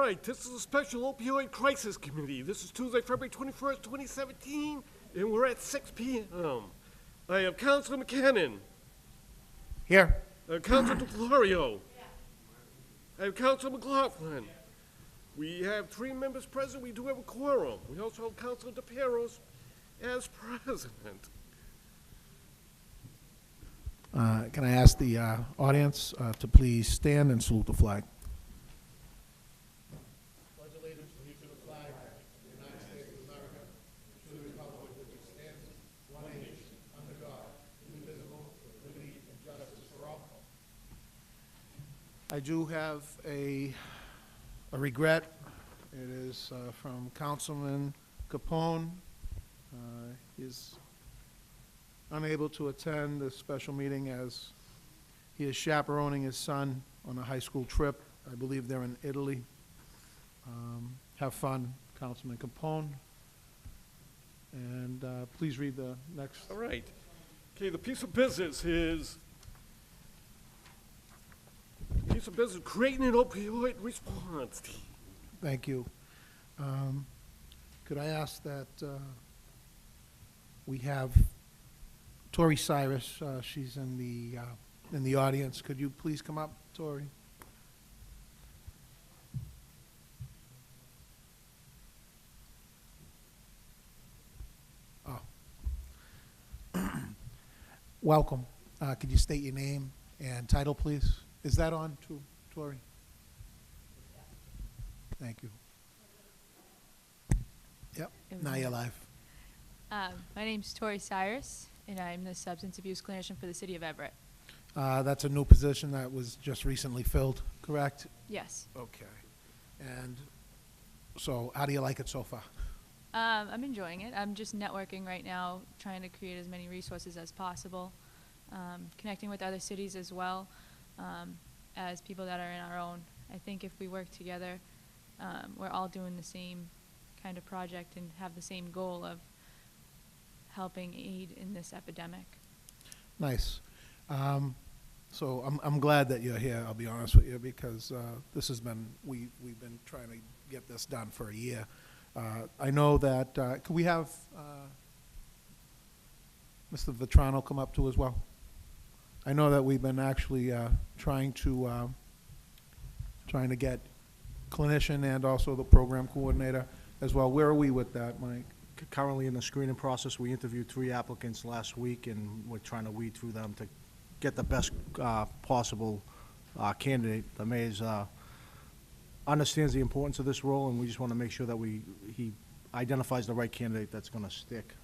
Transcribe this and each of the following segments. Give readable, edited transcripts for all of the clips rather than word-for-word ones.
right, this is a special opioid crisis committee. This is Tuesday, February 21st, 2017, and we're at 6 p.m. I have Councilor McKinnon. Here. Councilor DeFlorio. I have Councilor McLaughlin. We have 3 members present. We do have a quorum. We also have Councilor DePieros as president. Can I ask the audience to please stand and salute the flag? Pledge allegiance to the flag of the United States of America, to the republic which it stands, one nation, under God, indivisible, with liberty and justice for all. I do have a regret. It is from Councilman Capone. He's unable to attend this special meeting as he is chaperoning his son on a high school trip. I believe they're in Italy. Have fun, Councilman Capone. And please read the next. All right. Okay, the piece of business is creating an opioid response team. Thank you. Could I ask that we have Tori Cyrus, she's in the audience. Could you please come up, Tori? Oh. Welcome. Could you state your name and title, please? Is that on too, Tori? Thank you. Yep, now you're live. My name's Tori Cyrus, and I'm the substance abuse clinician for the city of Everett. That's a new position that was just recently filled, correct? Yes. Okay. And so how do you like it so far? I'm enjoying it. I'm just networking right now, trying to create as many resources as possible, connecting with other cities as well, as people that are in our own. I think if we work together, we're all doing the same kind of project and have the same goal of helping aid in this epidemic. Nice. So I'm glad that you're here, I'll be honest with you, because this has been, we've been trying to get this done for a year. I know that, could we have Mr. Vetrano come up too as well? I know that we've been actually trying to get clinician and also the program coordinator as well. Where are we with that, Mike? Currently in the screening process. We interviewed 3 applicants last week, and we're trying to weed through them to get the best possible candidate. The mayor's understands the importance of this role, and we just want to make sure that he identifies the right candidate that's going to stick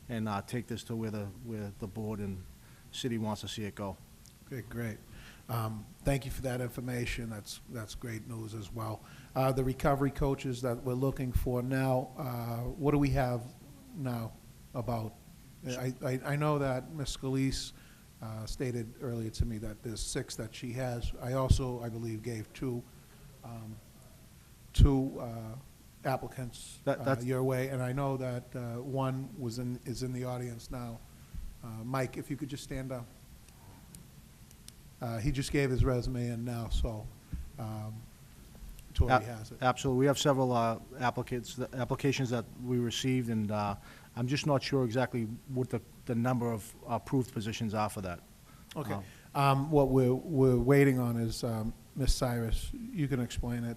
and take this to where the board and city wants to see it go. Okay, great. Thank you for that information. That's great news as well. The recovery coaches that we're looking for now, what do we have now about? I know that Ms. Scalise stated earlier to me that there's 6 that she has. I also, I believe, gave two applicants your way, and I know that one is in the audience now. Mike, if you could just stand up. He just gave his resume in now, so Tori has it. Absolutely. We have several applications that we received, and I'm just not sure exactly what the number of approved positions are for that. Okay. What we're waiting on is Ms. Cyrus. You can explain it.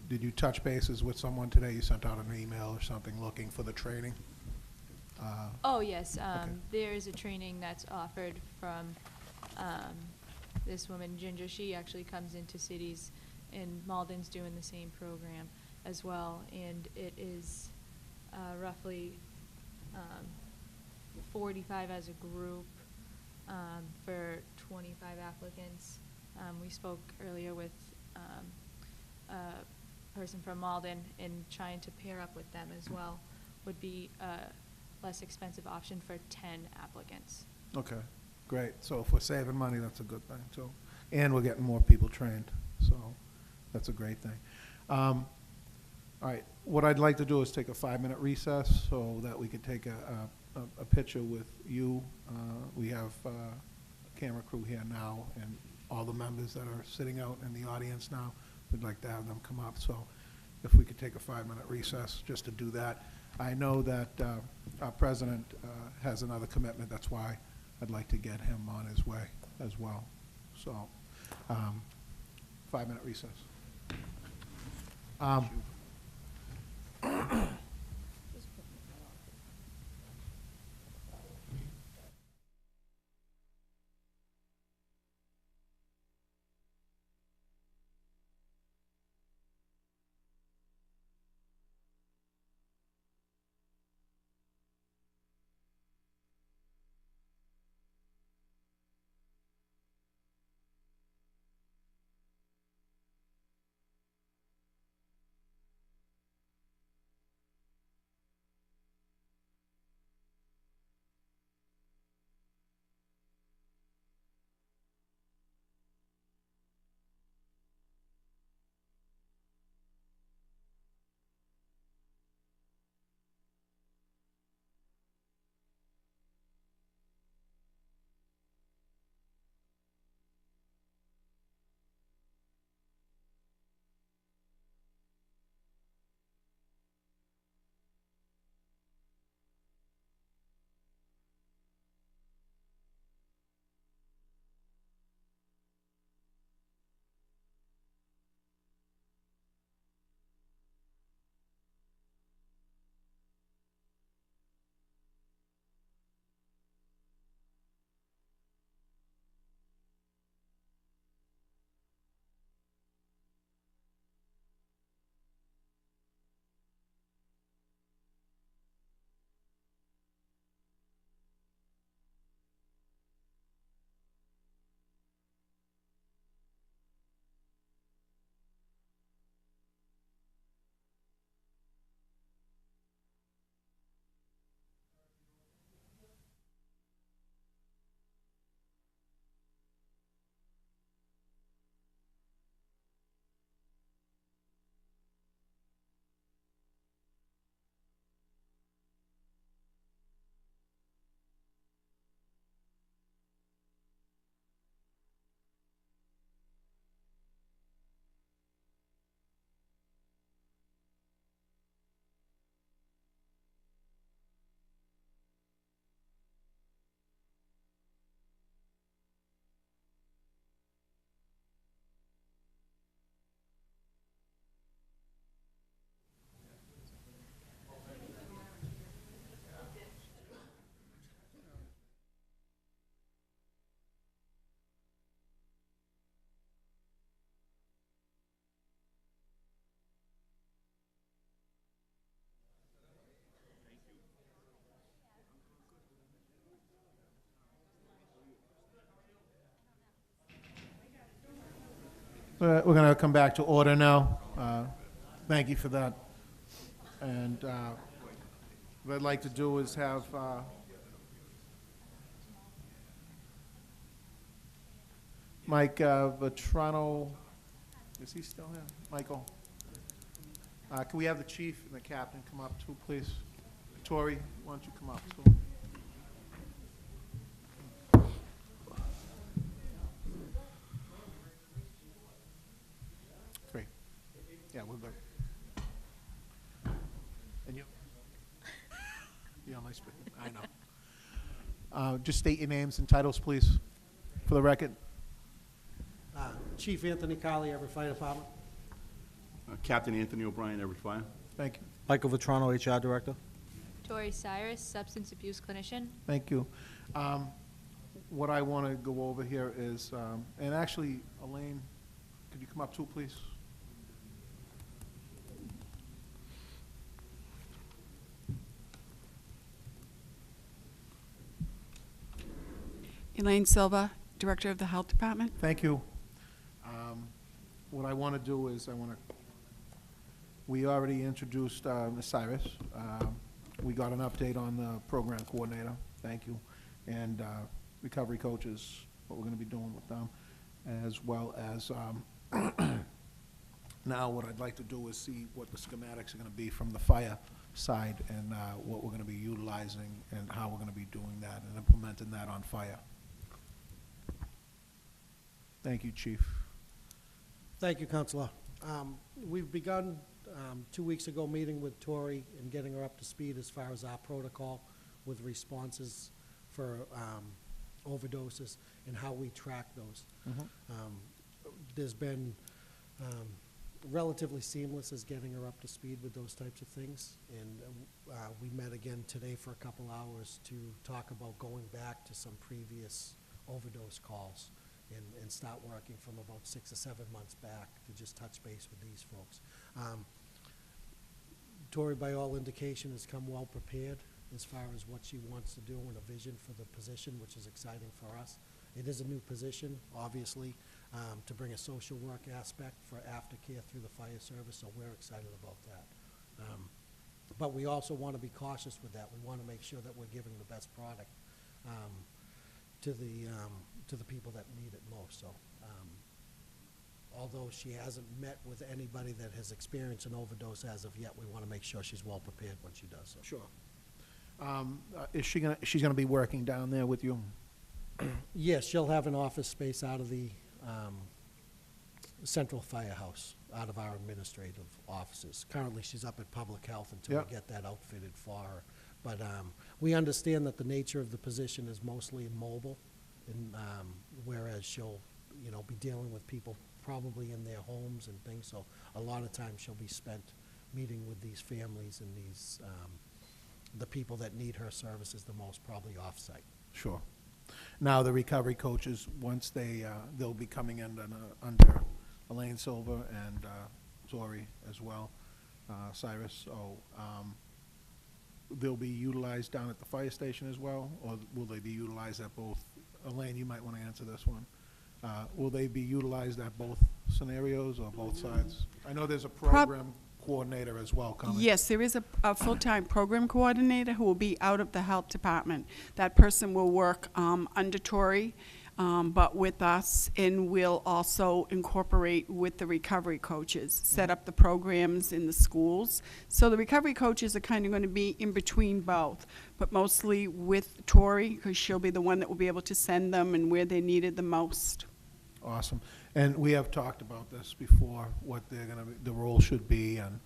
Did you touch bases with someone today? You sent out an email or something looking for the training? Oh, yes. Okay. There is a training that's offered from this woman, Ginger. She actually comes into cities, and Malden's doing the same program as well. And it is roughly 45 as a group for 25 applicants. We spoke earlier with a person from Malden, and trying to pair up with them as well would be a less expensive option for 10 applicants. Okay, great. So if we're saving money, that's a good thing too. And we're getting more people trained, so that's a great thing. All right, what I'd like to do is take a 5-minute recess so that we could take a picture with you. We have a camera crew here now and all the members that are sitting out in the audience now. we'd like to have them come up. So if we could take a 5-minute recess just to do that. I know that our president has another commitment. That's why I'd like to get him on his way as well. So 5-minute recess. We're going to come back to order now. Thank you for that. And what I'd like to do is have Mike Vetrano, is he still here? Michael? Can we have the chief and the captain come up too, please? Tori, why don't you come up too? Great. Yeah, we're good. And you? Yeah, my speaking. I know. Just state your names and titles, please, for the record. Chief Anthony Colley, Everett Fire Department. Captain Anthony O'Brien, Everett Fire. Thank you. Michael Vetrano, HR Director. Tori Cyrus, substance abuse clinician. Thank you. What I want to go over here is, and actually, Elaine, could you come up too, please? Elaine Silva, Director of the Health Department. Thank you. What I want to do is, we already introduced Ms. Cyrus. We got an update on the program coordinator. Thank you. And recovery coaches, what we're going to be doing with them, as well as now what I'd like to do is see what the schematics are going to be from the fire side and what we're going to be utilizing and how we're going to be doing that and implementing that on fire. Thank you, Chief. Thank you, Counselor. We've begun 2 weeks ago meeting with Tori and getting her up to speed as far as our protocol with responses for overdoses and how we track those. There's been relatively seamless as getting her up to speed with those types of things. And we met again today for a couple hours to talk about going back to some previous overdose calls and start working from about 6 or 7 months back to just touch base with these folks. Tori, by all indication, has come well prepared as far as what she wants to do and a vision for the position, which is exciting for us. It is a new position, obviously, to bring a social work aspect for aftercare through the fire service, so we're excited about that. But we also want to be cautious with that. We want to make sure that we're giving the best product to the people that need it most. So, although she hasn't met with anybody that has experienced an overdose as of yet, we want to make sure she's well prepared when she does so. Sure. She's gonna be working down there with you? Yes, she'll have an office space out of the central firehouse, out of our administrative offices. Currently, she's up at Public Health until Yep. we get that outfitted for her. But we understand that the nature of the position is mostly mobile, and whereas she'll, be dealing with people probably in their homes and things. So a lot of times she'll be spent meeting with these families and these the people that need her services the most, probably off-site. Sure. Now, the recovery coaches, once they'll be coming in under Elaine Silver and Tori as well, Cyrus. So they'll be utilized down at the fire station as well, or will they be utilized at both? Elaine, you might want to answer this one. Will they be utilized at both scenarios or both sides? I know there's a program coordinator as well coming. Yes, there is a full-time program coordinator who will be out of the health department. That person will work under Tori, but with us, and will also incorporate with the recovery coaches, set up the programs in the schools. So the recovery coaches are kind of going to be in between both, but mostly with Tori, because she'll be the one that will be able to send them and where they're needed the most. Awesome. And we have talked about this before, what the role should be, and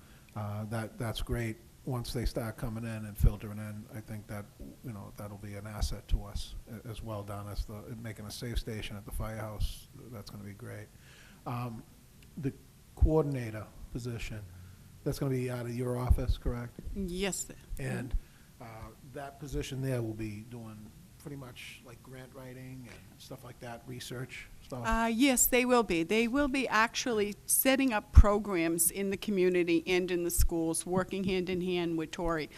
that's great. Once they start coming in and filtering in, I think that, that'll be an asset to us as well, down as making a safe station at the firehouse. That's going to be great. The coordinator position, that's going to be out of your office, correct? Yes. And that position there will be doing pretty much like grant writing and stuff like that, research stuff? Yes, they will be. They will be actually setting up programs in the community and in the schools, working hand in hand with Tori.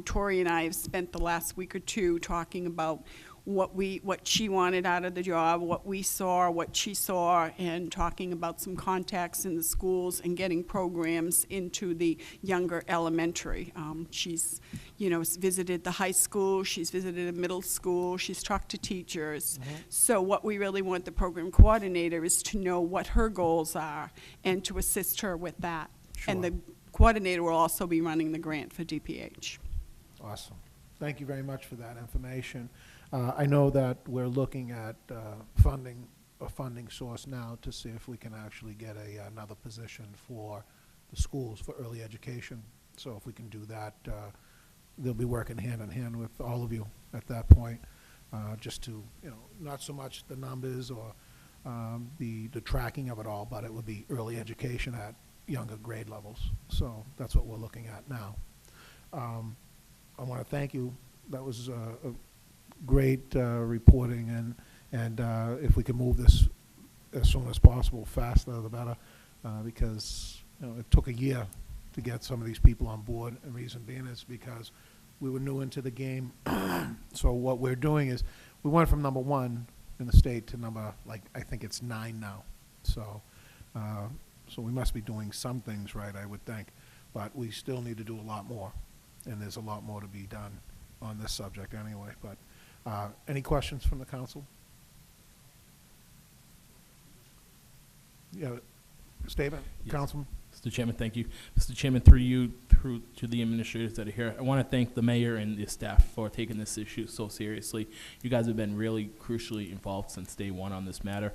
Tori and I have spent the last week or two talking about what she wanted out of the job, what we saw, what she saw, and talking about some contacts in the schools and getting programs into the younger elementary. She's, visited the high school, she's visited a middle school, she's talked to teachers. So what we really want the program coordinator is to know what her goals are and to assist her with that. Sure. And the coordinator will also be running the grant for DPH. Awesome. Thank you very much for that information. I know that we're looking at a funding source now to see if we can actually get another position for the schools for early education. So if we can do that, they'll be working hand in hand with all of you at that point, just to, not so much the numbers or the tracking of it all, but it would be early education at younger grade levels. So that's what we're looking at now. I want to thank you. That was a great reporting, and if we can move this as soon as possible, faster the better, because it took a year to get some of these people on board, and reason being is because we were new into the game. So what we're doing is we went from number 1 in the state to number, I think it's 9 now. So we must be doing some things right, I would think, but we still need to do a lot more, and there's a lot more to be done on this subject anyway. But any questions from the council? Yeah, statement, Yes. Councilman? Mr. Chairman, thank you. Mr. Chairman, through to the administrators that are here, I want to thank the mayor and the staff for taking this issue so seriously. You guys have been really crucially involved since day one on this matter.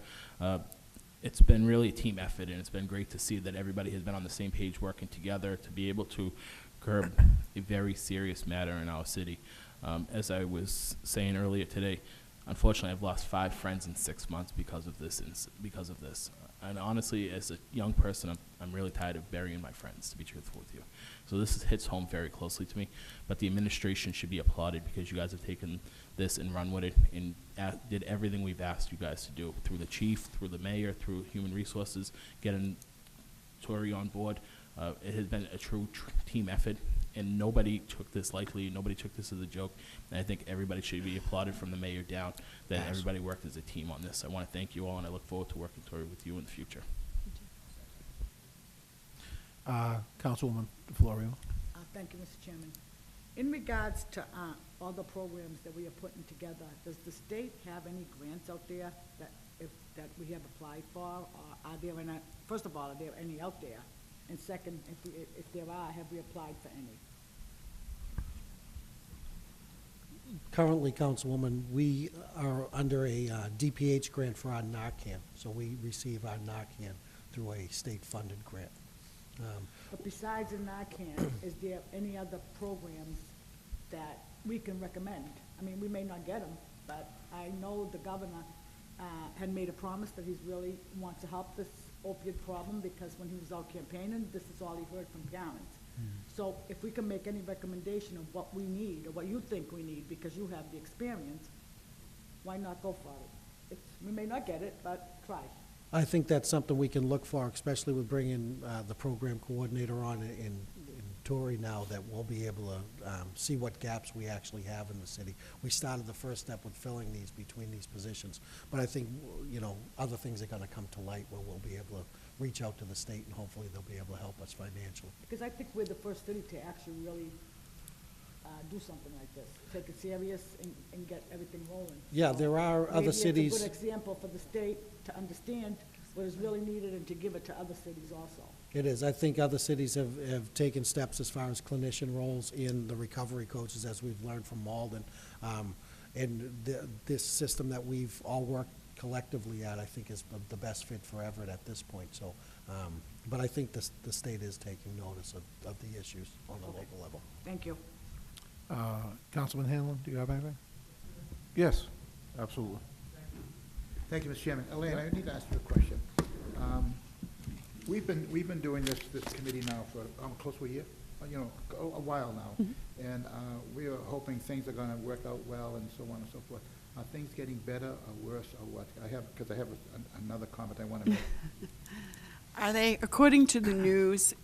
it's been really a team effort, and it's been great to see that everybody has been on the same page working together to be able to curb a very serious matter in our city. As I was saying earlier today, unfortunately, I've lost 5 friends in 6 months because of this. And honestly, as a young person, I'm really tired of burying my friends, to be truthful with you. So this hits home very closely to me. But the administration should be applauded because you guys have taken this and run with it and did everything we've asked you guys to do, through the chief, through the mayor, through human resources, getting Tory on board. It has been a true team effort, and nobody took this lightly. Nobody took this as a joke. And I think everybody should be applauded from the mayor down that everybody worked as a team on this. I want to thank you all, and I look forward to working, Tory, with you in the future. Councilwoman Florio. Thank you, Mr. Chairman. In regards to all the programs that we are putting together, does the state have any grants out there that we have applied for? Or are there any, first of all, are there any out there? And second, if there are, have we applied for any? Currently, Councilwoman, we are under a DPH grant for our Narcan, so we receive our Narcan through a state-funded grant. But besides the Narcan, is there any other programs that we can recommend? I mean, we may not get them, but I know the governor had made a promise that he's really wants to help this opioid problem, because when he was out campaigning, this is all he heard from parents. So if we can make any recommendation of what we need, or what you think we need, because you have the experience, why not go for it? We may not get it, but try. I think that's something we can look for, especially with bringing the program coordinator on in Tory now, that we'll be able to see what gaps we actually have in the city. We started the first step with filling these between these positions, but I think, you know, other things are going to come to light where we'll be able to reach out to the state, and hopefully they'll be able to help us financially. Because I think we're the first city to actually really do something like this, take it serious and get everything rolling. Yeah, So there are other cities. Maybe it's a good example for the state to understand what is really needed and to give it to other cities also. It is. I think other cities have taken steps as far as clinician roles in the recovery coaches, as we've learned from Malden. And this system that we've all worked collectively at, I think, is the best fit for Everett at this point. So, but I think the state is taking notice of the issues on the local level. Thank you. Councilman Hanlon, do you have anything? Yes, absolutely. Thank you, Mr. Chairman. Elaine, I need to ask you a question. We've been doing this committee now for close to a year, you know, a while now. And we are hoping things are going to work out well and so on and so forth. Are things getting better or worse or what? Because I have another comment I want to make. Are they, according to the news,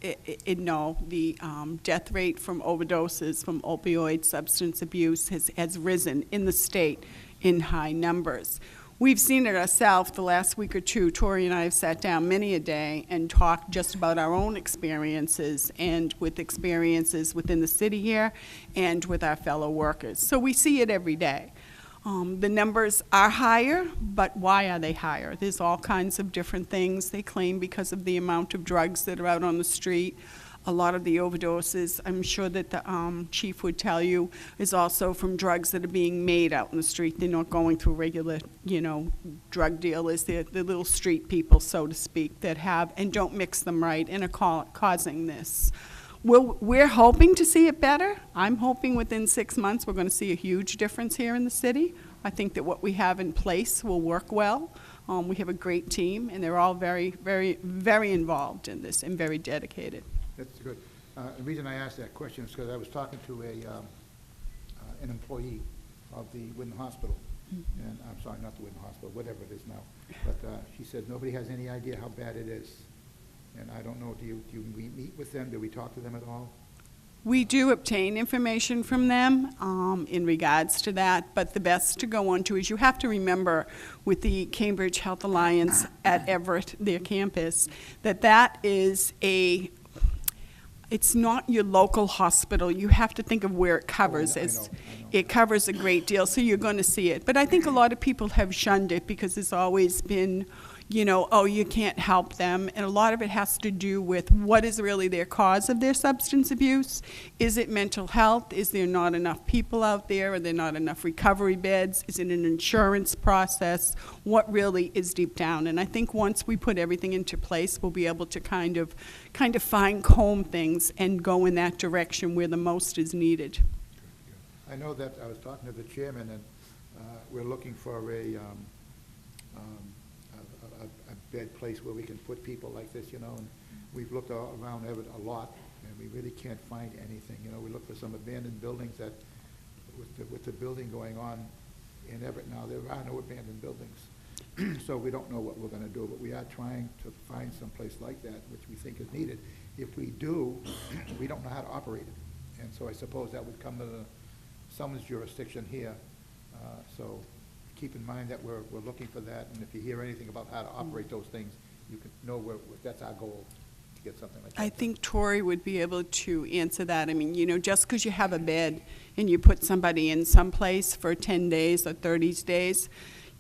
no, the death rate from overdoses, from opioid substance abuse has risen in the state in high numbers. We've seen it ourselves the last week or two. Tori and I have sat down many a day and talked just about our own experiences and with experiences within the city here and with our fellow workers. So we see it every day. The numbers are higher, but why are they higher? There's all kinds of different things. They claim because of the amount of drugs that are out on the street. A lot of the overdoses, I'm sure that the chief would tell you, is also from drugs that are being made out in the street. They're not going through regular, you know, drug dealers. They're the little street people, so to speak, that have and don't mix them right and are causing this. We're hoping to see it better. I'm hoping within 6 months we're going to see a huge difference here in the city. I think that what we have in place will work well. We have a great team, and they're all very, very, very involved in this and very dedicated. That's good. The reason I asked that question is because I was talking to an employee of the Whitten Hospital, and I'm sorry, not the Whitten Hospital, whatever it is now. But she said nobody has any idea how bad it is. And I don't know, do you meet with them? Do we talk to them at all? We do obtain information from them in regards to that, but the best to go on to is you have to remember with the Cambridge Health Alliance at Everett, their campus, that is it's not your local hospital. You have to think of where it covers. I know. It covers a great deal, so you're going to see it. But I think a lot of people have shunned it because there's always been, you know, oh, you can't help them. And a lot of it has to do with what is really their cause of their substance abuse. Is it mental health? Is there not enough people out there? Are there not enough recovery beds? Is it an insurance process? What really is deep down? And I think once we put everything into place, we'll be able to kind of fine comb things and go in that direction where the most is needed. I know that I was talking to the chairman, and we're looking for a bed place where we can put people like this, you know, and we've looked all around Everett a lot, and we really can't find anything. You know, we look for some abandoned buildings that, with the building going on in Everett now, there are no abandoned buildings. So we don't know what we're gonna do, but we are trying to find some place like that, which we think is needed. If we do, we don't know how to operate it. And so I suppose that would come to someone's jurisdiction here. So keep in mind that we're looking for that, and if you hear anything about how to operate those things, you can know that's our goal, to get something like that. I think Tori would be able to answer that. I mean, you know, just because you have a bed and you put somebody in someplace for 10 days or 30 days,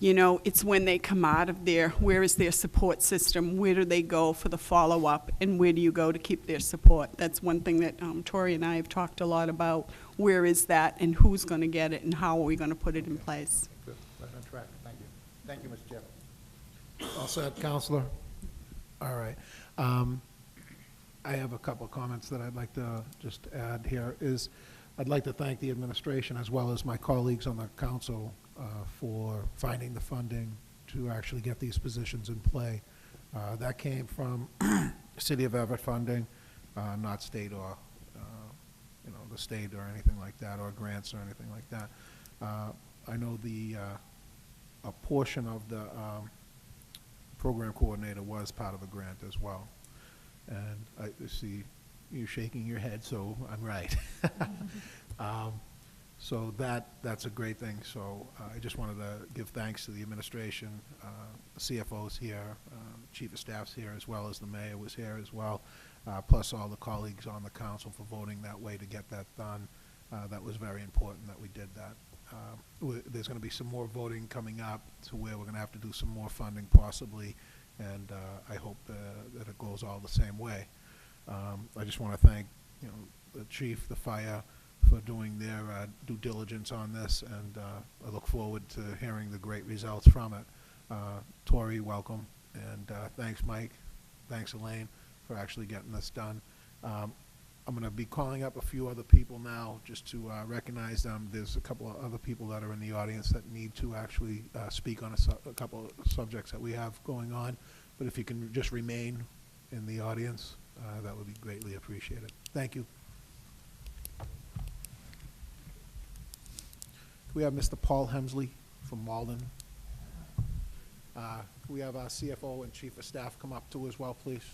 you know, it's when they come out of there, where is their support system? Where do they go for the follow-up? And where do you go to keep their support? That's one thing that Tori and I have talked a lot about. Where is that, and who's going to get it, and how are we going to put it in place? Good, right on track, thank you. Thank you, Mr. Chairman. All set, Counselor? All right. I have a couple of comments that I'd like to just add here. I'd like to thank the administration as well as my colleagues on the council for finding the funding to actually get these positions in play. That came from City of Everett funding, not state or, you know, the state or anything like that, or grants or anything like that. I know a portion of the program coordinator was part of a grant as well. And I see you shaking your head, so I'm right. So that's a great thing. So I just wanted to give thanks to the administration, the CFO's here, Chief of Staff's here, as well as the mayor was here as well, plus all the colleagues on the council for voting that way to get that done. That was very important that we did that. There's going to be some more voting coming up to where we're going to have to do some more funding possibly, and I hope that it goes all the same way. I just want to thank, you know, the chief, the fire, for doing their due diligence on this, and I look forward to hearing the great results from it. Tori, welcome, and thanks, Mike. Thanks, Elaine, for actually getting this done. I'm going to be calling up a few other people now just to recognize them. There's a couple of other people that are in the audience that need to actually speak on a couple of subjects that we have going on. But if you can just remain in the audience, that would be greatly appreciated. Thank you. We have Mr. Paul Hemsley from Malden. Can we have our CFO and Chief of Staff come up too as well, please?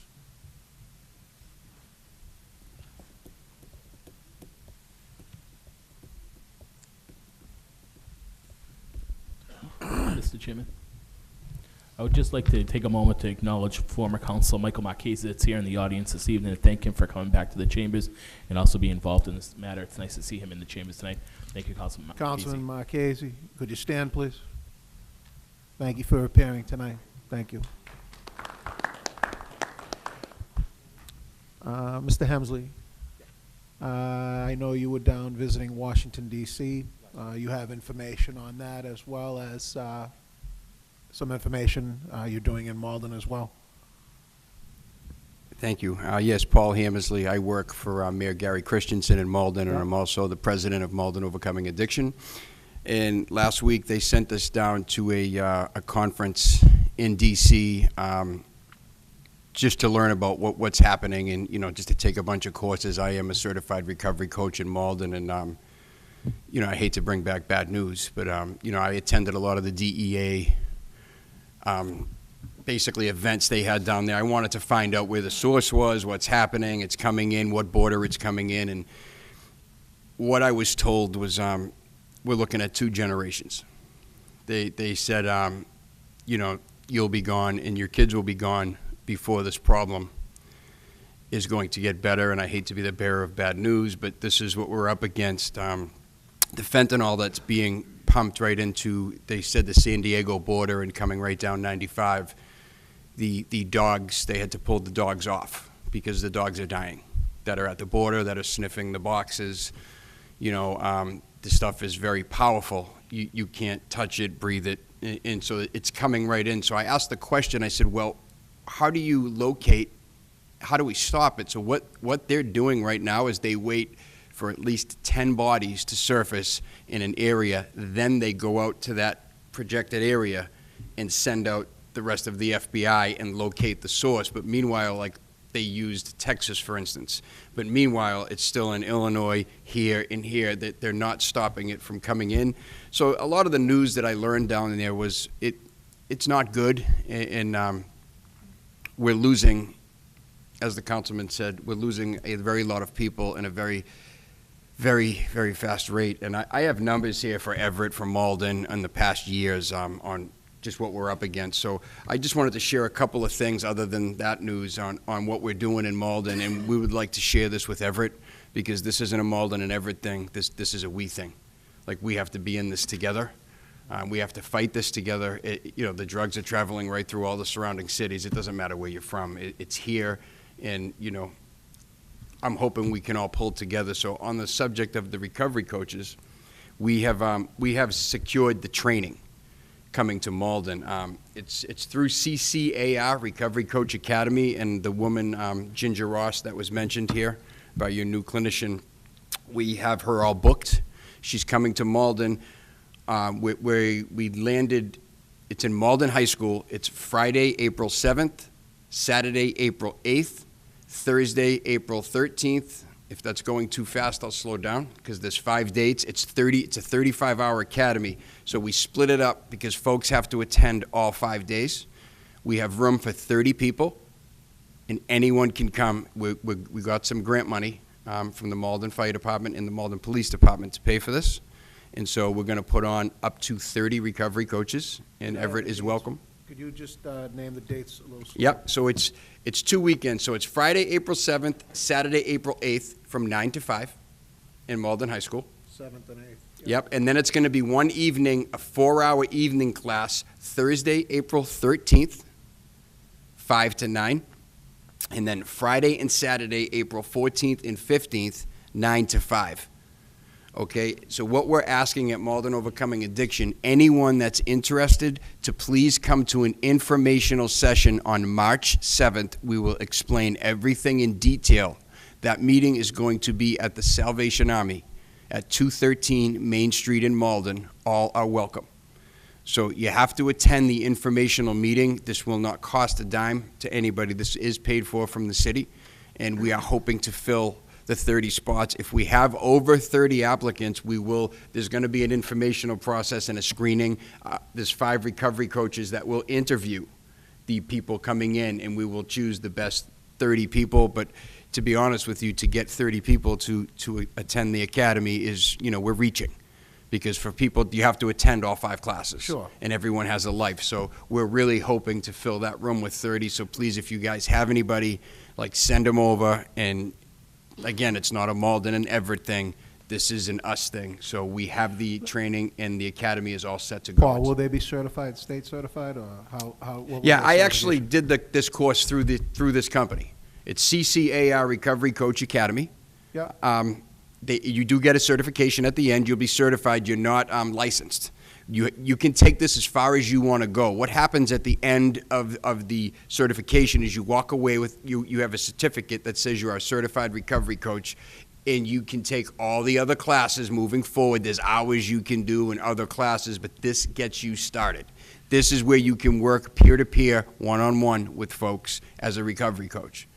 Mr. Chairman. I would just like to take a moment to acknowledge former Council Michael Marchese that's here in the audience this evening, and thank him for coming back to the chambers and also be involved in this matter. It's nice to see him in the chambers tonight. Thank you, Councilman Marchese. Councilman Marchese, could you stand, please? Thank you for appearing tonight. Thank you. Mr. Hemsley, I know you were down visiting Washington, D.C. You have information on that, as well as some information you're doing in Malden as well. Thank you. Yes, Paul Hammersley. I work for Mayor Gary Christensen in Malden, and I'm also the president of Malden Overcoming Addiction. And last week they sent us down to a conference in D.C. Just to learn about what's happening, and, you know, just to take a bunch of courses. I am a certified recovery coach in Malden, and you know, I hate to bring back bad news, but you know, I attended a lot of the DEA basically events they had down there. I wanted to find out where the source was, what's happening, it's coming in, what border it's coming in, and what I was told was we're looking at 2 generations. They said, you know, you'll be gone and your kids will be gone before this problem is going to get better, and I hate to be the bearer of bad news, but this is what we're up against. The fentanyl that's being pumped right into, they said, the San Diego border and coming right down 95 the dogs, they had to pull the dogs off because the dogs are dying that are at the border, that are sniffing the boxes. You know, the stuff is very powerful. You can't touch it, breathe it, and so it's coming right in. So I asked the question, I said, well, how do you locate, how do we stop it? So what they're doing right now is they wait for at least 10 bodies to surface in an area, then they go out to that projected area and send out the rest of the FBI and locate the source. But meanwhile, like, they used Texas, for instance. But meanwhile, it's still in Illinois, here and here, that they're not stopping it from coming in. So a lot of the news that I learned down there was it's not good, and we're losing, as the councilman said, we're losing a very lot of people in a very, very, very fast rate. And I have numbers here for Everett, for Malden, in the past years on just what we're up against. So I just wanted to share a couple of things other than that news on what we're doing in Malden, and we would like to share this with Everett, because this isn't a Malden and Everett thing. This is a we thing. Like, we have to be in this together. We have to fight this together. You know, the drugs are traveling right through all the surrounding cities. It doesn't matter where you're from. It's here, and, you know, I'm hoping we can all pull together. So on the subject of the recovery coaches, we have secured the training coming to Malden. It's through CCAR, Recovery Coach Academy, and the woman, Ginger Ross, that was mentioned here by your new clinician. We have her all booked. She's coming to Malden, where we landed. It's in Malden High School. It's Friday, April 7th, Saturday, April 8th, Thursday, April 13th. If that's going too fast, I'll slow down, because there's 5 dates. It's a 35-hour academy. So we split it up because folks have to attend all 5 days. We have room for 30 people, and anyone can come. We got some grant money from the Malden Fire Department and the Malden Police Department to pay for this. And so we're going to put on up to 30 recovery coaches, and Everett is welcome. Could you just name the dates a little slower? Yep, so it's 2 weekends. So it's Friday, April 7th, Saturday, April 8th, from 9 to 5 in Malden High School. 7th and 8th. Yep, and then it's going to be one evening, a 4-hour evening class, Thursday, April 13th, 5 to 9. And then Friday and Saturday, April 14th and 15th, 9 to 5. Okay, so what we're asking at Malden Overcoming Addiction, anyone that's interested, to please come to an informational session on March 7th. We will explain everything in detail. That meeting is going to be at the Salvation Army at 213 Main Street in Malden. All are welcome. So you have to attend the informational meeting. This will not cost a dime to anybody. This is paid for from the city, and we are hoping to fill the 30 spots. If we have over 30 applicants, there's going to be an informational process and a screening. There's 5 recovery coaches that will interview the people coming in, and we will choose the best 30 people. But to be honest with you, to get 30 people to attend the academy is, you know, we're reaching. Because for people, you have to attend all 5 classes. Sure. And everyone has a life. So we're really hoping to fill that room with 30. So please, if you guys have anybody, like, send them over. And again, it's not a Malden and Everett thing. This is an us thing. So we have the training, and the academy is all set to go. Paul, will they be certified, state certified, or how? What Yeah, will I their actually certification- did this course through this company. It's CCAR Recovery Coach Academy. Yeah. You do get a certification at the end. You'll be certified. You're not licensed. You can take this as far as you want to go. What happens at the end of the certification is you walk away with, you have a certificate that says you are a certified recovery coach, and you can take all the other classes moving forward. There's hours you can do in other classes, but this gets you started. This is where you can work peer-to-peer, one-on-one with folks as a recovery coach.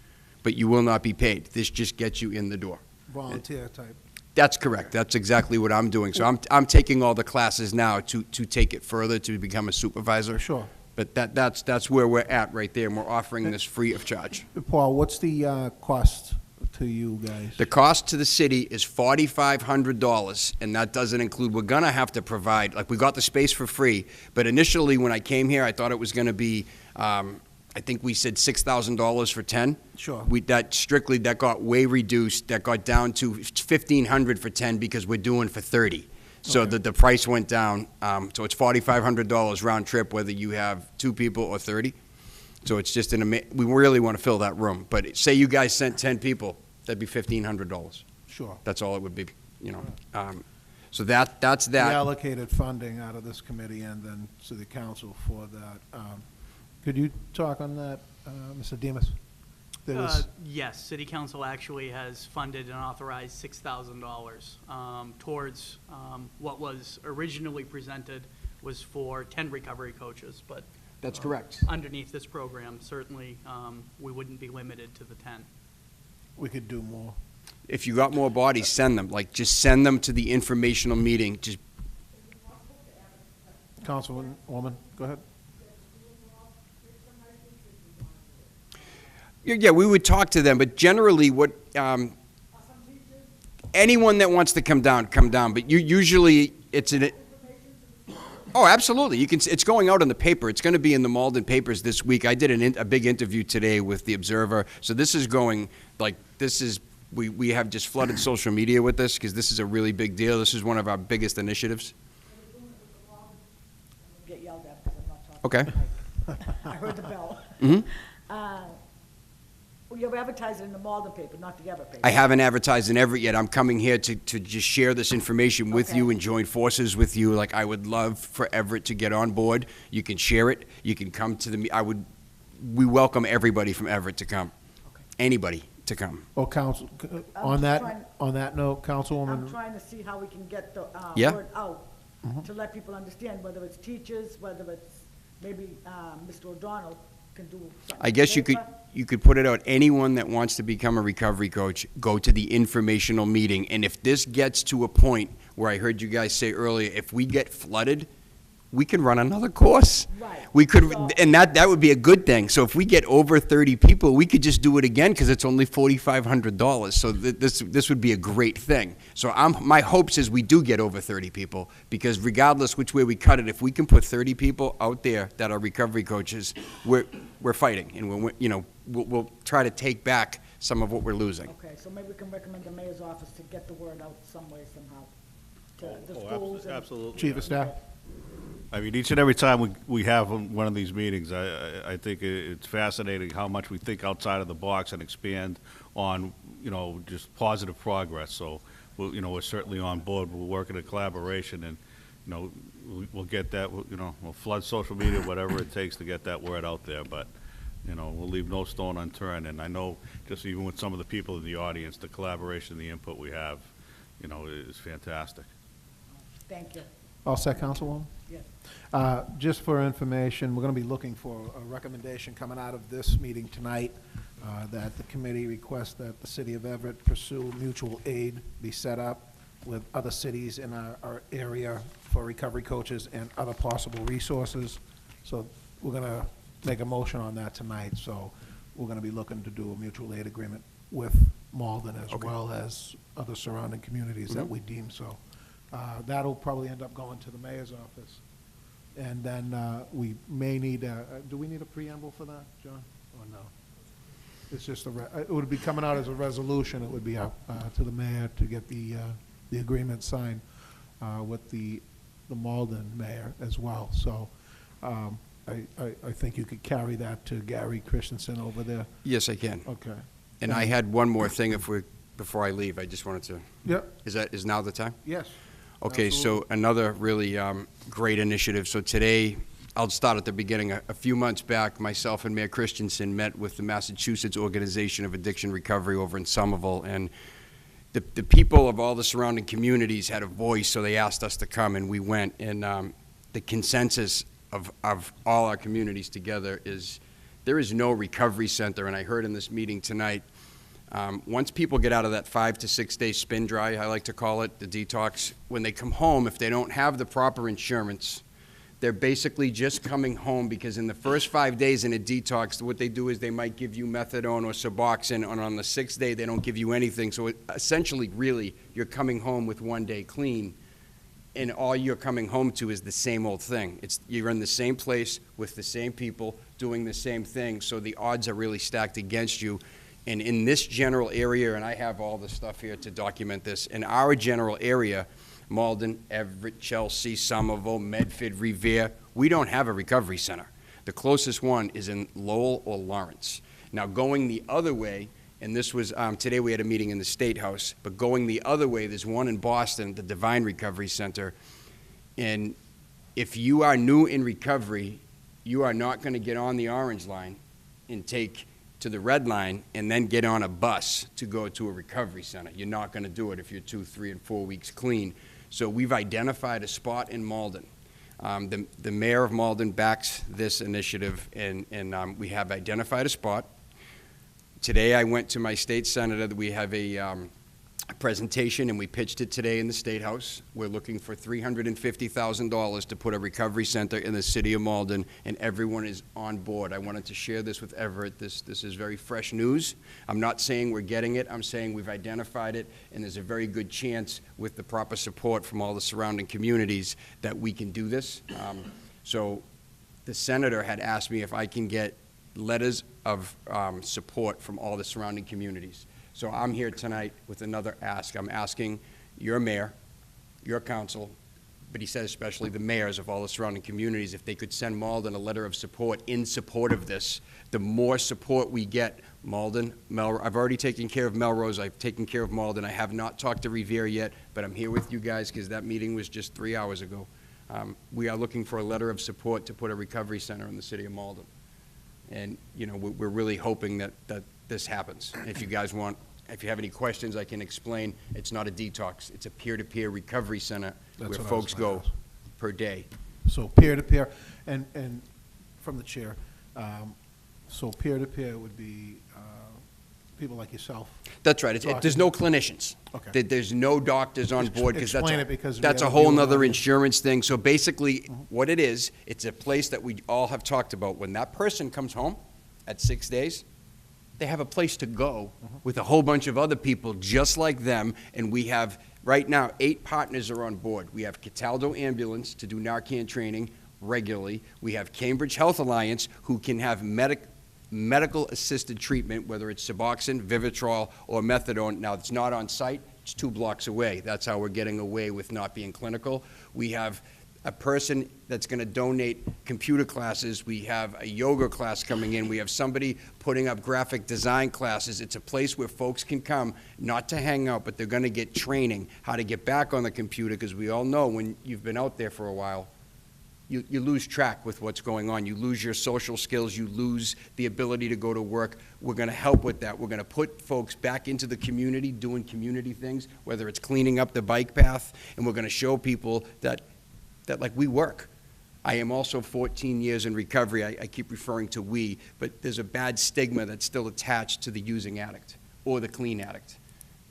But you will not be paid. This just gets you in the door. Volunteer type. That's correct. That's exactly what I'm doing. So I'm taking all the classes now to take it further, to become a supervisor. Sure. But that's where we're at right there, and we're offering this free of charge. Paul, what's the cost to you guys? The cost to the city is $4,500, and that doesn't include, we're going to have to provide, like, we got the space for free, but initially when I came here, I thought it was going to be, I think we said $6,000 for 10. Sure. That got way reduced. That got down to $1,500 for 10 because we're doing for 30. So Okay. the price went down. So it's $4,500 round trip, whether you have 2 people or 30. So it's just we really want to fill that room. But say you guys sent 10 people, that'd be $1,500. Sure. That's all it would be, you know. So that's We that. allocated funding out of this committee and then to the council for that. Could you talk on that, Mr. Demas? There was, Yes, city council actually has funded and authorized $6,000 towards what was originally presented was for 10 recovery coaches, but That's correct. underneath this program, certainly, we wouldn't be limited to the 10. we could do more. If you got more bodies, send them. Like, just send them to the informational meeting. Just Councilwoman, go ahead. Yeah, we would talk to them, but generally, anyone that wants to come down, come down. But usually, it's Oh, absolutely. It's going out in the paper. It's going to be in the Malden papers this week. I did a big interview today with the Observer. So this is going we have just flooded social media with this because this is a really big deal. This is one of our biggest initiatives. Get yelled at because I'm not talking. Okay. I heard the bell. Mhm. Well, you're advertising in the Malden paper, not the other paper. I haven't advertised in Everett yet. I'm coming here to just share this information with you and join forces with you. Like, I would love for Everett to get on board. You can share it. You can come to we welcome everybody from Everett to come. Anybody to come. Well, council, on that note, Councilwoman. I'm trying to see how we can get the Yeah. word out to let people understand, whether it's teachers, whether it's maybe Mr. O'Donnell can do something. I guess you could put it out. Anyone that wants to become a recovery coach, go to the informational meeting. And if this gets to a point where I heard you guys say earlier, if we get flooded, we can run another course. Right. We could, and that would be a good thing. So if we get over 30 people, we could just do it again because it's only $4,500. So this would be a great thing. So my hopes is we do get over 30 people because regardless which way we cut it, if we can put 30 people out there that are recovery coaches, we're fighting, and we'll try to take back some of what we're losing. Okay, so maybe we can recommend the mayor's office to get the word out some way, somehow, to the schools. Absolutely. Chief of Staff. I mean, each and every time we have one of these meetings, I think it's fascinating how much we think outside of the box and expand on, just positive progress. So, we're certainly on board. We'll work in a collaboration and, we'll get that, we'll flood social media, whatever it takes to get that word out there. But, we'll leave no stone unturned. And I know just even with some of the people in the audience, the collaboration, the input we have, is fantastic. Thank you. All set, Councilwoman? Yes. Just for information, we're going to be looking for a recommendation coming out of this meeting tonight that the committee requests that the city of Everett pursue mutual aid be set up with other cities in our area for recovery coaches and other possible resources. So we're going to make a motion on that tonight. So we're going to be looking to do a mutual aid agreement with Malden as well as other surrounding communities that we deem so. That'll probably end up going to the mayor's office. And then we may need do we need a preamble for that, John, or no? It's just it would be coming out as a resolution. It would be up to the mayor to get the agreement signed with the Malden mayor as well. So I think you could carry that to Gary Christensen over there. Yes, I can. Okay. And I had one more thing before I leave. I just wanted to. Yep. Is now the time? Yes. Okay, so another really great initiative. So today, I'll start at the beginning. A few months back, myself and Mayor Christensen met with the Massachusetts Organization of Addiction Recovery over in Somerville, and the people of all the surrounding communities had a voice, so they asked us to come, and we went. And the consensus of all our communities together is there is no recovery center, and I heard in this meeting tonight, once people get out of that 5 to 6 day spin dry, I like to call it, the detox, when they come home, if they don't have the proper insurance, they're basically just coming home because in the first 5 days in a detox, what they do is they might give you methadone or Suboxone, and on the 6th day, they don't give you anything. So essentially, really, you're coming home with 1 day clean, and all you're coming home to is the same old thing. You're in the same place with the same people doing the same thing, so the odds are really stacked against you. And in this general area, and I have all the stuff here to document this, in our general area, Malden, Everett, Chelsea, Somerville, Medford, Revere, we don't have a recovery center. The closest one is in Lowell or Lawrence. Now, going the other way, and this was, today we had a meeting in the State House, but going the other way, there's one in Boston, the Divine Recovery Center. And if you are new in recovery, you are not going to get on the orange line and take to the red line and then get on a bus to go to a recovery center. You're not going to do it if you're 2, 3, and 4 weeks clean. So we've identified a spot in Malden. The mayor of Malden backs this initiative, and we have identified a spot. Today I went to my state senator. We have a presentation, and we pitched it today in the State House. We're looking for $350,000 to put a recovery center in the city of Malden, and everyone is on board. I wanted to share this with Everett. This is very fresh news. I'm not saying we're getting it. I'm saying we've identified it, and there's a very good chance with the proper support from all the surrounding communities that we can do this. So the senator had asked me if I can get letters of support from all the surrounding communities. So I'm here tonight with another ask. I'm asking your mayor, your council, but he said especially the mayors of all the surrounding communities, if they could send Malden a letter of support in support of this. The more support we get, Malden, I've already taken care of Melrose, I've taken care of Malden. I have not talked to Revere yet, but I'm here with you guys because that meeting was just 3 hours ago. We are looking for a letter of support to put a recovery center in the city of Malden. And, you know, we're really hoping that this happens. If you guys want, if you have any questions, I can explain. It's not a detox. It's a peer-to-peer recovery center where That's what I was folks gonna go ask. per day. So peer-to-peer, and from the chair, so peer-to-peer would be people like yourself? That's right. There's no clinicians. Okay. There's no doctors on board because Explain it because we that's a have whole people nother on- insurance thing. So basically, what it is, it's a place that we all have talked about. When that person comes home at 6 days, they have a place to go with a whole bunch of other people just like them. And we have, right now, 8 partners are on board. We have Cataldo Ambulance to do Narcan training regularly. We have Cambridge Health Alliance, who can have medical-assisted treatment, whether it's Suboxone, Vivitrol, or Methadone. Now, it's not on site. It's 2 blocks away. That's how we're getting away with not being clinical. We have a person that's going to donate computer classes. We have a yoga class coming in. We have somebody putting up graphic design classes. It's a place where folks can come, not to hang out, but they're going to get training, how to get back on the computer, because we all know when you've been out there for a while, you lose track with what's going on. You lose your social skills. You lose the ability to go to work. We're going to help with that. We're going to put folks back into the community doing community things, whether it's cleaning up the bike path, and we're going to show people that like we work. I am also 14 years in recovery. I keep referring to we, but there's a bad stigma that's still attached to the using addict or the clean addict.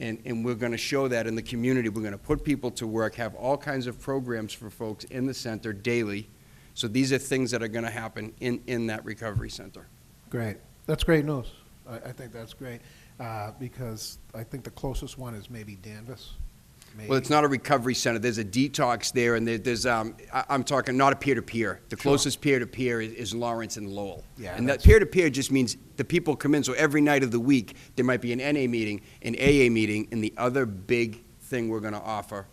And we're going to show that in the community. We're going to put people to work, have all kinds of programs for folks in the center daily. So these are things that are going to happen in that recovery center. Great. That's great news. I think that's great, because I think the closest one is maybe Danvers. Well, it's not a recovery center. There's a detox there, and there's I'm talking not a peer-to-peer. The closest peer-to-peer is Lawrence and Lowell. Yeah, and that that's- peer-to-peer just means the people come in. So every night of the week, there might be an NA meeting, an AA meeting, and the other big thing we're going to offer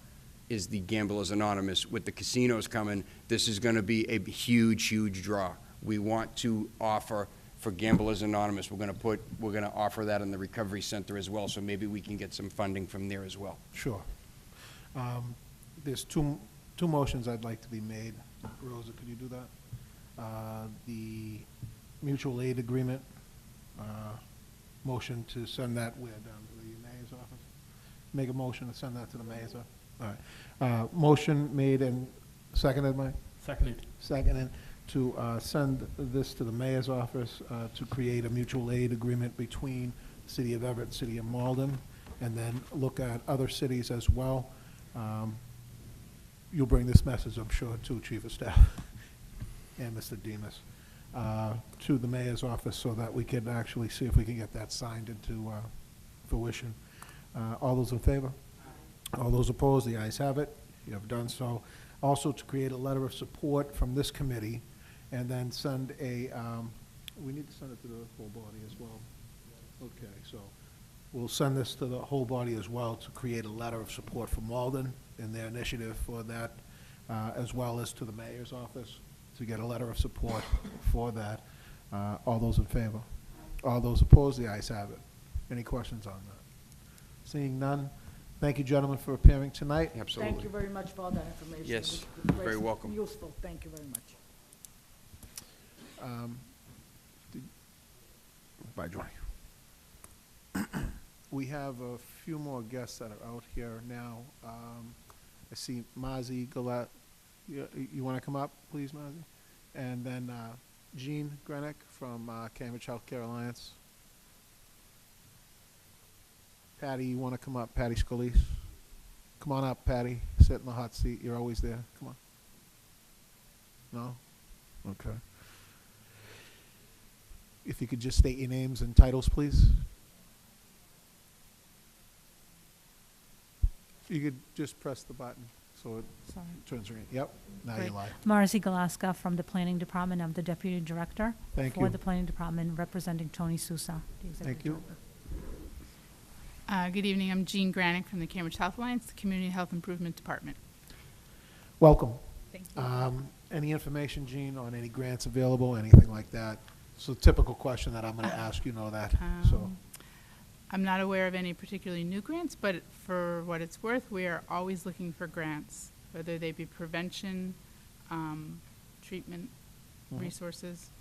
is the Gamblers Anonymous. With the casinos coming, this is going to be a huge, huge draw. We want to offer for Gamblers Anonymous. We're going to offer that in the recovery center as well. So maybe we can get some funding from there as well. Sure. There's two motions I'd like to be made. Rosa, could you do that? The mutual aid agreement, motion to send that where, down to the mayor's office? Make a motion to send that to the mayor's office? All right. Motion made and seconded, Mike? Seconded. Seconded to send this to the mayor's office to create a mutual aid agreement between the city of Everett, city of Malden, and then look at other cities as well. You'll bring this message, I'm sure, to Chief of Staff and Mr. Demas, to the mayor's office so that we can actually see if we can get that signed into fruition. All those in favor? All those opposed? The ayes have it. You have done so. Also, to create a letter of support from this committee, and then send a, we need to send it to the whole body as well. Okay, so we'll send this to the whole body as well to create a letter of support for Malden in their initiative for that, as well as to the mayor's office to get a letter of support for that. All those in favor? All those opposed? The ayes have it. Any questions on that? Seeing none, thank you, gentlemen, for appearing tonight. Absolutely. Thank you very much for all that information. Yes, It was you're very welcome. Useful, thank you very much. Bye, Johnny. We have a few more guests that are out here now. I see Mazi Galat. You want to come up, please, Mazi? And then Jean Grenick from Cambridge Healthcare Alliance. Patty, you want to come up? Patty Scalise. Come on up, Patty. Sit in the hot seat. You're always there. Come on. No? Okay. If you could just state your names and titles, please. You could just press the button so it Sorry. turns green. Yep, now you're Great. live. Marcy Galaska from the Planning Department. I'm the Deputy Director. Thank For you. the Planning Department, representing Tony Sousa, the Executive Thank you. Director. Good evening, I'm Jean Granick from the Cambridge Health Alliance, the Community Health Improvement Department. Welcome. Thank you. Any information, Jean, on any grants available, anything like that? So typical question that I'm going to ask, you know that, so. I'm not aware of any particularly new grants, but for what it's worth, we are always looking for grants, whether they be prevention, treatment, Mhm. resources.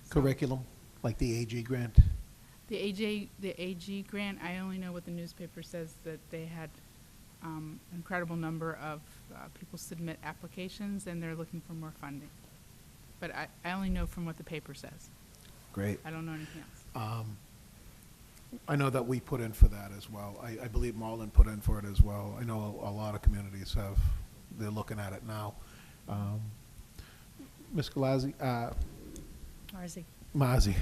So Curriculum, like the AG grant? The AG grant, I only know what the newspaper says, that they had an incredible number of people submit applications, and they're looking for more funding. But I only know from what the paper says. Great. I don't know anything else. I know that we put in for that as well. I believe Marlin put in for it as well. I know a lot of communities have, they're looking at it now. Ms. Galazzi, Marcy. Mazi,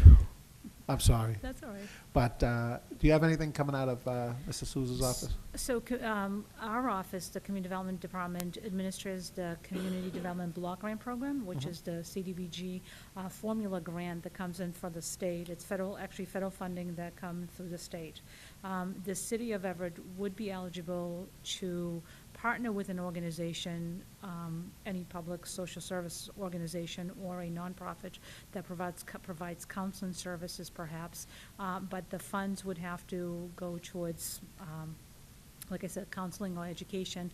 I'm sorry. That's all right. But do you have anything coming out of Mr. Souza's office? So our office, the Community Development Department, administers the Community Development Block Grant Program, which is the CDBG formula grant that comes in for the state. It's federal funding that comes through the state. The city of Everett would be eligible to partner with an organization, any public social service organization or a nonprofit that provides counseling services perhaps, but the funds would have to go towards, like I said, counseling or education,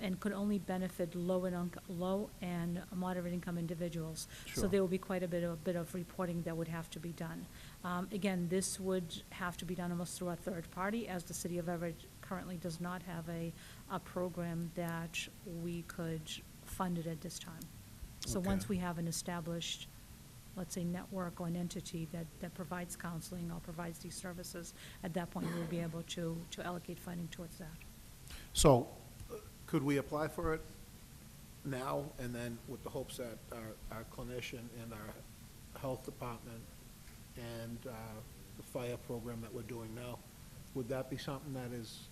and could only benefit low and moderate income individuals. So Sure. there will be quite a bit of reporting that would have to be done. Again, this would have to be done almost through a third party, as the city of Everett currently does not have a program that we could fund it at this time. So Okay. once we have an established, let's say, network or an entity that provides counseling or provides these services, at that point, we'll be able to allocate funding towards that. So could we apply for it now and then with the hopes that our clinician and our health department and the fire program that we're doing now, would that be something that is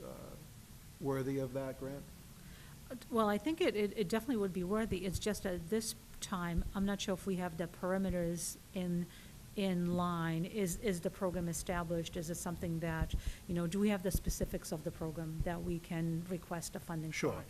worthy of that grant? Well, I think it definitely would be worthy. It's just at this time, I'm not sure if we have the perimeters in line. Is the program established? Is it something that, do we have the specifics of the program that we can request a funding for? Sure.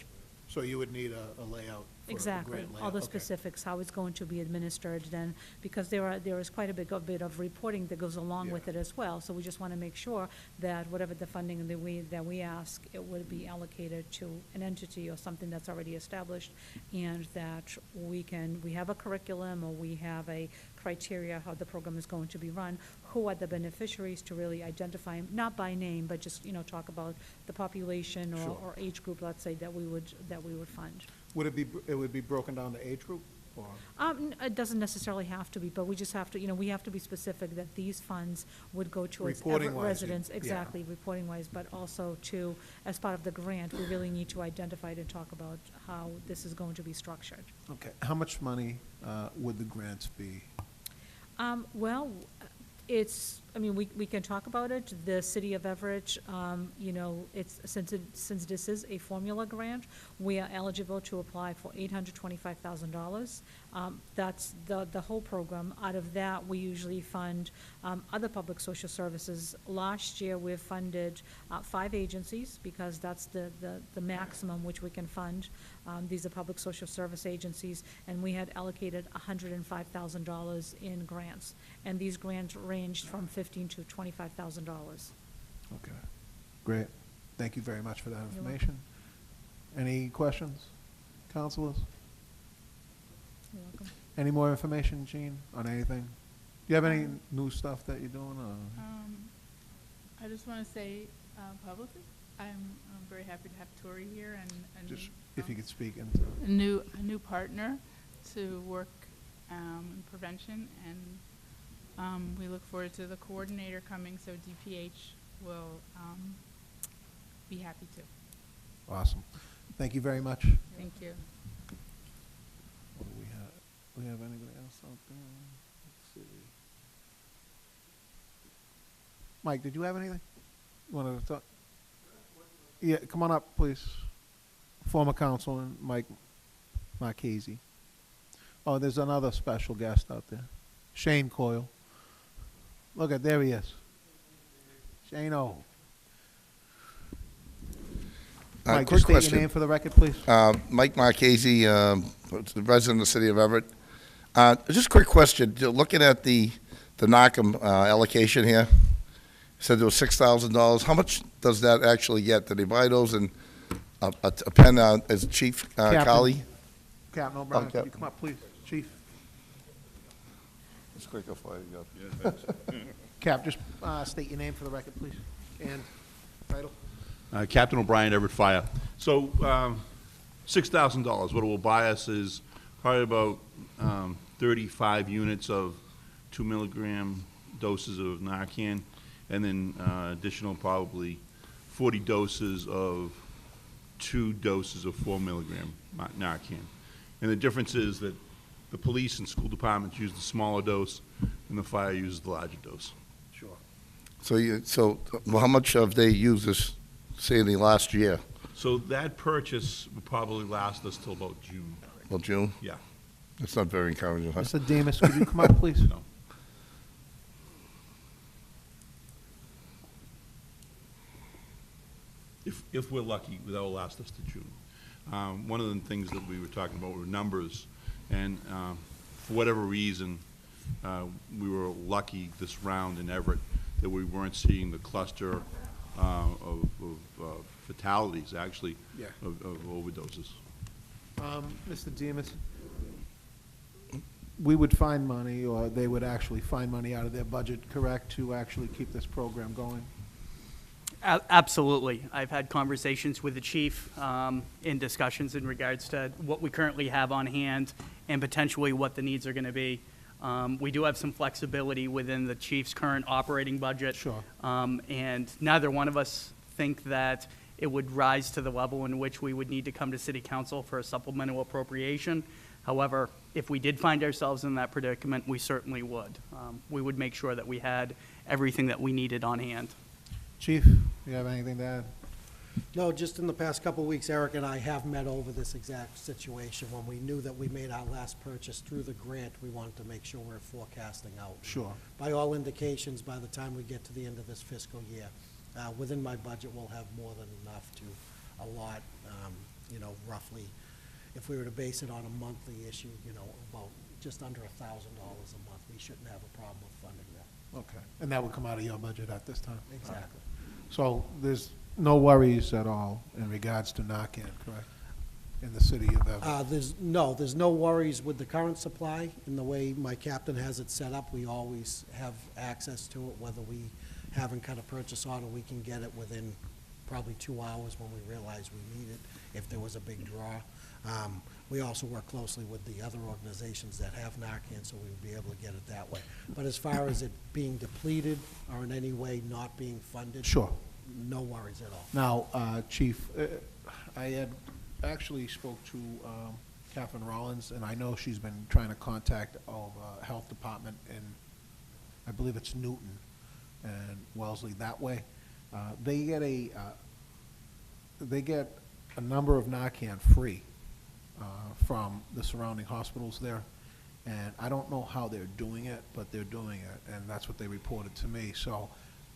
So you would need a layout for a Exactly, grant layout? all the Okay. specifics, how it's going to be administered then, because there is quite a bit of reporting that goes along with Yeah. it as well. So we just want to make sure that whatever the funding that we ask, it would be allocated to an entity or something that's already established, and that we have a curriculum, or we have a criteria how the program is going to be run, who are the beneficiaries, to really identify, 'em, not by name, but just, talk about the population Sure. or age group, let's say, that we would fund. Would it would be broken down to age group, or? It doesn't necessarily have to be, but we just have to, we have to be specific that these funds would go towards Everett Reporting-wise, residents, yeah. exactly, reporting-wise, but also to, as part of the grant, we really need to identify it and talk about how this is going to be structured. Okay, how much money would the grants be? Well, it's I mean, we can talk about it. The city of Everett, you know, since this is a formula grant, we are eligible to apply for $825,000. That's the whole program. Out of that, we usually fund other public social services. Last year, we funded 5 agencies because that's the maximum which we can fund. These are public social service agencies, and we had allocated $105,000 in grants. And these grants ranged from $15,000 to $25,000. Okay, great. Thank you very much for that You're information. Any questions, councilors? You're welcome. Any more information, Jean, on anything? Do you have any new stuff that you're doing, or? I just want to say publicly, I'm very happy to have Tori here and Just, if you could speak into. a new partner to work in prevention, and we look forward to the coordinator coming, so DPH will be happy too. Awesome. Thank you very much. Thank you. What do we have? We have anybody else out there? Let's see. Mike, did you have anything? You wanted to talk? Yeah, come on up, please. Former councilman Mike Marchese. Oh, there's another special guest out there. Shane Coyle. Look at, there he is. Shane-O. Mike, quick just state question. your name for the record, please. Mike Marchese, resident of the city of Everett. Just a quick question. Looking at the NARCM allocation here, said there was $6,000. How much does that actually get? Did they buy those and a pen as Chief Colley? Captain O'Brien, Okay. could you come up, please? Chief. It's quicker for you. Cap, just state your name for the record, please, and title. Captain O'Brien, Everett Fire. So, $6,000. What it will buy us is probably about 35 units of 2 milligram doses of Narcan, and then additional probably 40 doses of 2 doses of 4 milligram Narcan. And the difference is that the police and school departments use the smaller dose, and the fire uses the larger dose. Sure. So how much have they used this, say, in the last year? So that purchase will probably last us till about June. Well, June? Yeah. That's not very encouraging, huh? Mr. Demas, could you come up, please? No. If we're lucky, that will last us to June. One of the things that we were talking about were numbers, and for whatever reason, we were lucky this round in Everett that we weren't seeing the cluster of fatalities, actually, Yeah. of overdoses. Mr. Demas, we would find money, or they would actually find money out of their budget, correct, to actually keep this program going? Absolutely. I've had conversations with the chief in discussions in regards to what we currently have on hand and potentially what the needs are going to be. We do have some flexibility within the chief's current operating budget. Sure. And neither one of us think that it would rise to the level in which we would need to come to city council for a supplemental appropriation. However, if we did find ourselves in that predicament, we certainly would. We would make sure that we had everything that we needed on hand. Chief, do you have anything to add? No, just in the past couple of weeks, Eric and I have met over this exact situation. When we knew that we made our last purchase through the grant, we wanted to make sure we're forecasting out. Sure. By all indications, by the time we get to the end of this fiscal year, within my budget, we'll have more than enough to allot, roughly, if we were to base it on a monthly issue, about just under $1,000 a month. We shouldn't have a problem with funding that. Okay. And that would come out of your budget at this time? Exactly. So there's no worries at all in regards to Narcan, correct? In the city of Everett? There's no worries with the current supply. In the way my captain has it set up, we always have access to it. Whether we haven't cut a purchase order, we can get it within probably 2 hours when we realize we need it, if there was a big draw. We also work closely with the other organizations that have Narcan, so we would be able to get it that way. But as far as it being depleted or in any way not being funded, Sure. no worries at all. Now, Chief, I had actually spoke to Catherine Rollins, and I know she's been trying to contact our health department in, I believe it's Newton, and Wellesley that way. They get a number of Narcan free from the surrounding hospitals there. And I don't know how they're doing it, but they're doing it, and that's what they reported to me. So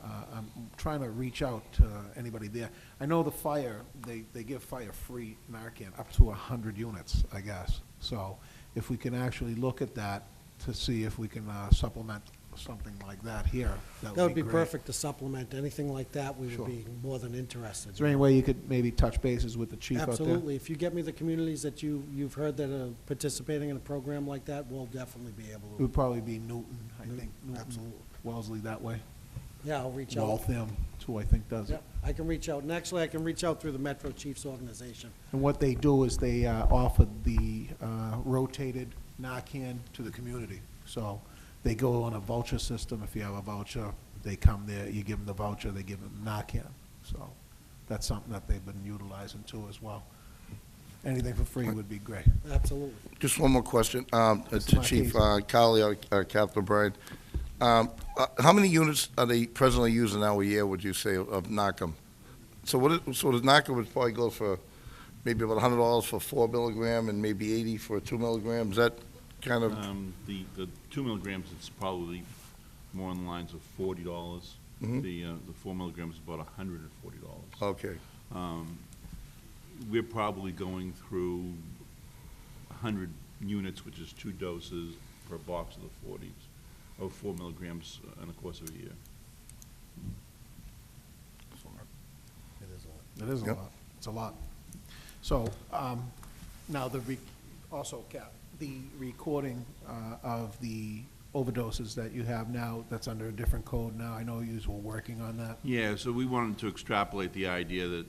I'm trying to reach out to anybody there. I know the fire, they give fire free Narcan up to 100 units, I guess. So if we can actually look at that to see if we can supplement something like that here, That would be great. perfect to supplement. Anything like that, we Sure. would be more than interested. Is there any way you could maybe touch bases with the chief out there? Absolutely. If you get me the communities that you've heard that are participating in a program like that, we'll definitely be able It to. would probably be Newton, I think. Newton, Absolutely. Wellesley that way. Yeah, I'll reach out. Waltham, too, I think, does Yeah, it. I can reach out. And actually, I can reach out through the Metro Chiefs Organization. And what they do is they offer the rotated Narcan to the community. So they go on a voucher system. If you have a voucher, they come there, you give them the voucher, they give them Narcan. So that's something that they've been utilizing too as well. Anything for free would be great. Absolutely. Just one more question to Mr. Chief Marchese. Colley or Captain Bryan. How many units are they presently using now a year, would you say, of Narcan? So so the Narcan would probably go for maybe about $100 for 4 milligram and maybe 80 for 2 milligrams. Is that kind of? The 2 milligrams, it's probably more on the lines of $40. Mhm. The 4 milligrams is about $140. Okay. We're probably going through 100 units, which is 2 doses per box of the 40s, of 4 milligrams in the course of a year. It is a lot. It is a Yep. lot. It's a lot. So now also, Cap, the recording of the overdoses that you have now, that's under a different code now. I know you were working on that. Yeah, so we wanted to extrapolate the idea that,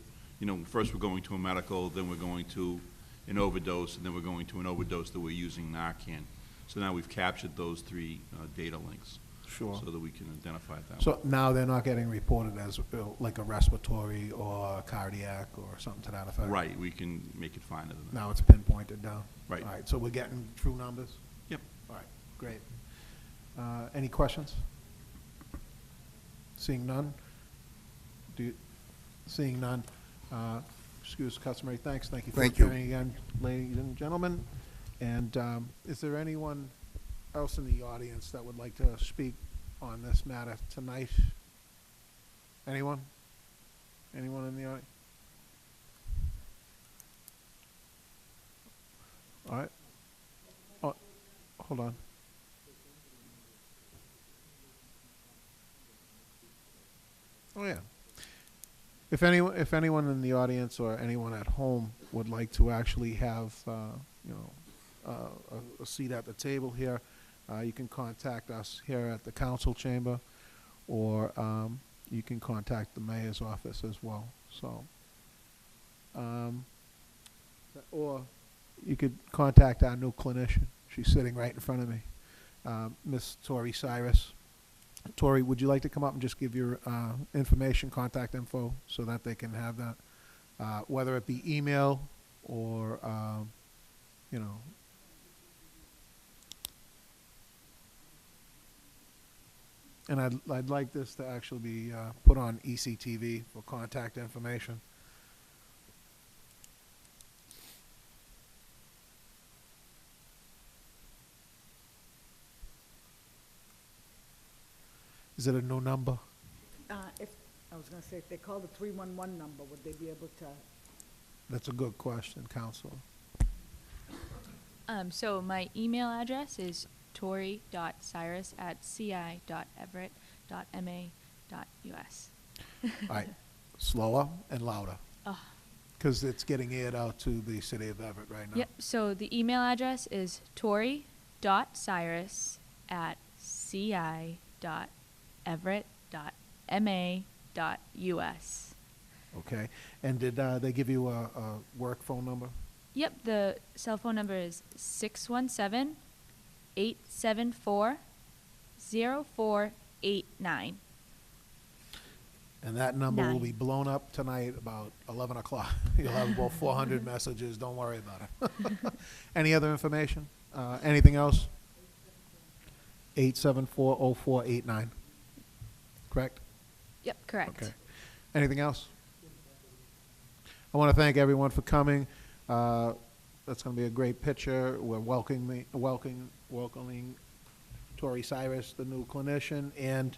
first we're going to a medical, then we're going to an overdose, and then we're going to an overdose that we're using Narcan. So now we've captured those 3 data links. Sure. So that we can identify it that way. So now they're not getting reported as like a respiratory or cardiac or something to that effect? Right, we can make it finer than that. Now it's pinpointed down? Right. All right, so we're getting true numbers? Yep. All right, great. Any questions? Seeing none? Seeing none, excuse customary thanks. Thank you for Thank you. appearing again, ladies and gentlemen. And is there anyone else in the audience that would like to speak on this matter tonight? Anyone? Anyone in the audience? All right. Oh, hold on. Oh, yeah. If anyone in the audience or anyone at home would like to actually have, a seat at the table here, you can contact us here at the council chamber, or you can contact the mayor's office as well. So, or you could contact our new clinician. She's sitting right in front of me, Miss Tori Cyrus. Tori, would you like to come up and just give your information, contact info, so that they can have that, whether it be email or, And I'd like this to actually be put on ECTV for contact information. Is it a new number? I was gonna say, if they call the 311 number, would they be able to? That's a good question, Counselor. So my email address is tori.cyrus@ci.everett.ma.us. All right, slower and louder, Oh. because it's getting aired out to the city of Everett right now. Yep, so the email address is tori.cyrus@ci.everett.ma.us. Okay, and did they give you a work phone number? Yep, the cell phone number is 617-874-0489. And that number will 9. be blown up tonight about 11 o'clock. You'll have about 400 messages, don't worry about it. Any other information? Anything else? 874-0489. correct? Yep, correct. Okay. Anything else? I want to thank everyone for coming. That's going to be a great picture. We're welcoming Tori Cyrus, the new clinician, and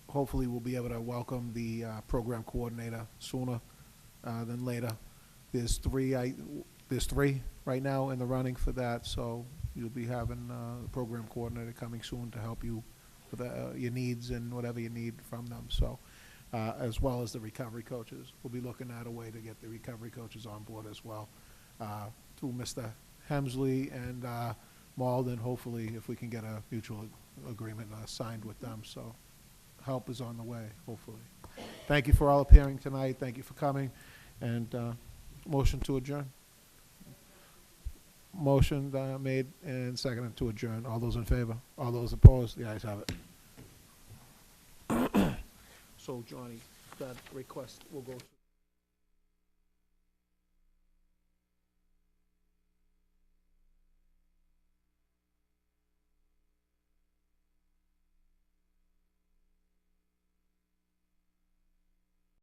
hopefully we'll be able to welcome the program coordinator sooner than later. There's three right now in the running for that, so you'll be having the program coordinator coming soon to help you with your needs and whatever you need from them. So, as well as the recovery coaches, we'll be looking at a way to get the recovery coaches on board as well through Mr. Hemsley and Malden. Hopefully, if we can get a mutual agreement signed with them, so help is on the way. Hopefully, thank you for all appearing tonight. Thank you for coming, and motion to adjourn. Motion made and seconded to adjourn. All those in favor? All those opposed? The ayes have it. So, Johnny, that request will go to...